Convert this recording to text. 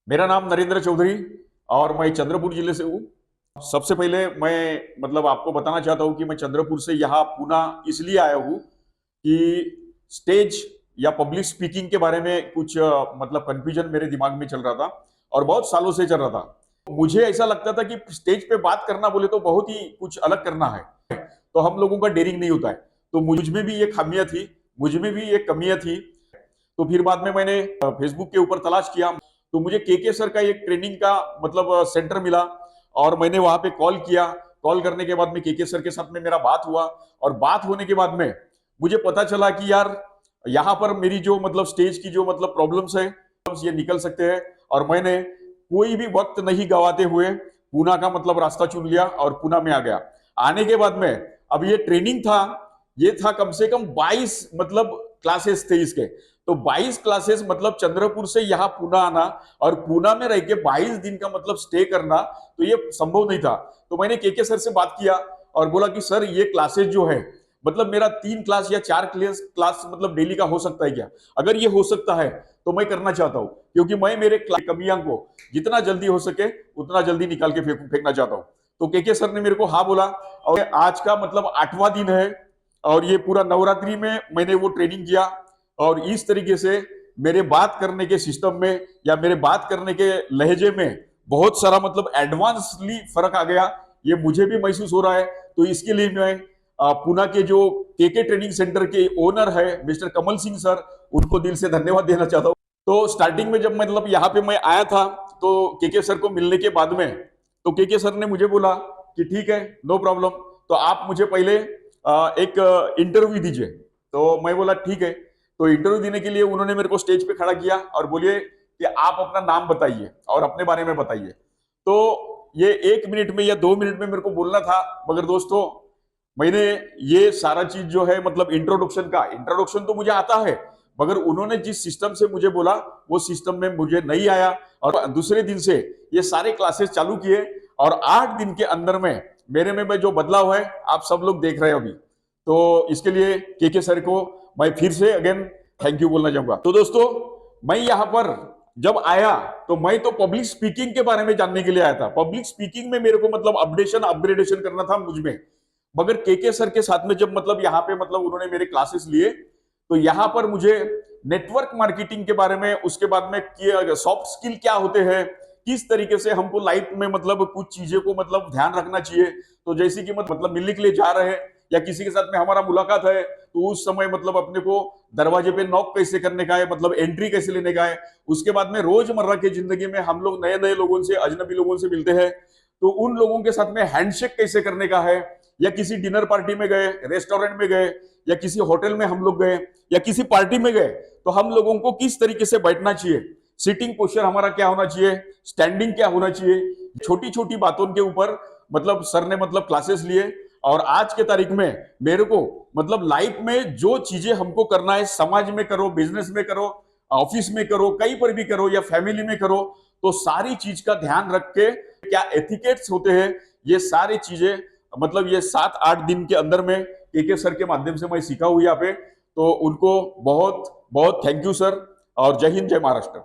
मेरा नाम नरेंद्र चौधरी और मैं चंद्रपुर जिले से हूँ। सबसे पहले मैं मतलब आपको बताना चाहता हूँ कि मैं चंद्रपुर से यहाँ पूना इसलिए आया हूँ कि स्टेज या पब्लिक स्पीकिंग के बारे में कुछ मतलब कंफ्यूजन मेरे दिमाग में चल रहा था और बहुत सालों से चल रहा था। मुझे ऐसा लगता था कि स्टेज पे बात करना बोले तो बहुत ही कुछ अलग करना है, तो हम लोगों का डेयरिंग नहीं होता है। तो मुझ में भी ये खामियां थी, मुझ में भी ये कमियां थी। तो फिर बाद में मैंने फेसबुक के ऊपर तलाश किया, तो मुझे के सर का एक ट्रेनिंग का मतलब सेंटर मिला और मैंने वहां पे कॉल किया। कॉल करने के बाद में के सर के साथ में मेरा बात हुआ और बात होने के बाद में मुझे पता चला कि यार यहाँ पर मेरी जो मतलब स्टेज की जो मतलब प्रॉब्लम्स है ये निकल सकते हैं। और मैंने कोई भी वक्त नहीं गवाते हुए पूना का मतलब रास्ता चुन लिया और पूना में आ गया। आने के बाद में अब ये ट्रेनिंग था, ये था कम से कम 22 मतलब क्लासेस थे इसके। तो 22 क्लासेस मतलब चंद्रपुर से यहाँ पूना आना और पूना में रह के 22 दिन का मतलब स्टे करना, तो ये संभव नहीं था। तो मैंने के सर से बात किया और बोला कि सर ये क्लासेस जो है मतलब मेरा 3 क्लास या 4 क्लास मतलब डेली का हो सकता है क्या? अगर ये हो सकता है तो मैं करना चाहता हूँ, क्योंकि मैं मेरे कमियां को जितना जल्दी हो सके उतना जल्दी निकाल के फेंकना चाहता हूँ। तो के सर ने मेरे को हाँ बोला और आज का मतलब 8वां दिन है और ये पूरा नवरात्रि में मैंने वो ट्रेनिंग किया और इस तरीके से मेरे बात करने के सिस्टम में या मेरे बात करने के लहजे में बहुत सारा मतलब एडवांसली फर्क आ गया। ये मुझे भी महसूस हो रहा है। तो इसके लिए मैं पूना के जो के ट्रेनिंग सेंटर के ओनर है मिस्टर कमल सिंह सर, उनको दिल से धन्यवाद देना चाहता हूँ। तो स्टार्टिंग में जब मतलब यहाँ पे मैं आया था तो के सर को मिलने के बाद में तो के सर ने मुझे बोला कि ठीक है, नो प्रॉब्लम, तो आप मुझे पहले एक इंटरव्यू दीजिए। तो मैं बोला ठीक है। तो इंटरव्यू देने के लिए उन्होंने मेरे को स्टेज पे खड़ा किया और बोलिए कि आप अपना नाम बताइए और अपने बारे में बताइए। तो ये 1 मिनट में या 2 मिनट में मेरे को बोलना था, मगर दोस्तों मैंने ये सारा चीज जो है मतलब इंट्रोडक्शन तो मुझे आता है, मगर उन्होंने जिस सिस्टम से मुझे बोला वो सिस्टम में मुझे नहीं आया। और दूसरे दिन से ये सारे क्लासेस चालू किए और 8 दिन के अंदर में मेरे में जो बदलाव है आप सब लोग देख रहे हो अभी। तो इसके लिए के सर को मैं फिर से अगेन थैंक यू बोलना चाहूंगा। तो दोस्तों मैं यहाँ पर जब आया तो मैं तो पब्लिक स्पीकिंग के बारे में जानने के लिए आया था। पब्लिक स्पीकिंग में मेरे को मतलब अपग्रेडेशन करना था मुझ में। मगर के सर के साथ में जब मतलब यहाँ पे मतलब उन्होंने मेरे क्लासेस लिए तो यहाँ पर मुझे नेटवर्क मार्केटिंग के बारे में, उसके बाद में सॉफ्ट स्किल क्या होते हैं, किस तरीके से हमको लाइफ में मतलब कुछ चीजें को मतलब ध्यान रखना चाहिए। तो जैसे कि मतलब मिलने के लिए जा रहे हैं या किसी के साथ में हमारा मुलाकात है तो उस समय मतलब अपने को दरवाजे पे नॉक कैसे करने का है, मतलब एंट्री कैसे लेने का है। उसके बाद में रोजमर्रा की जिंदगी में हम लोग नए नए लोगों से, अजनबी लोगों से मिलते हैं, तो उन लोगों के साथ में हैंडशेक कैसे करने का है। या किसी डिनर पार्टी में गए, रेस्टोरेंट में गए या किसी होटल में हम लोग गए या किसी पार्टी में गए तो हम लोगों को किस तरीके से बैठना चाहिए, सिटिंग पोस्चर हमारा क्या होना चाहिए, स्टैंडिंग क्या होना चाहिए, छोटी छोटी बातों के ऊपर मतलब सर ने मतलब क्लासेस लिए। और आज के तारीख में मेरे को मतलब लाइफ में जो चीजें हमको करना है, समाज में करो, बिजनेस में करो, ऑफिस में करो, कहीं पर भी करो या फैमिली में करो, तो सारी चीज का ध्यान रख के क्या एथिकेट्स होते हैं, ये सारी चीजें मतलब ये 7-8 दिन के अंदर में के सर के माध्यम से मैं सीखा हूं यहाँ पे। तो उनको बहुत बहुत थैंक यू सर और जय हिंद, जय महाराष्ट्र।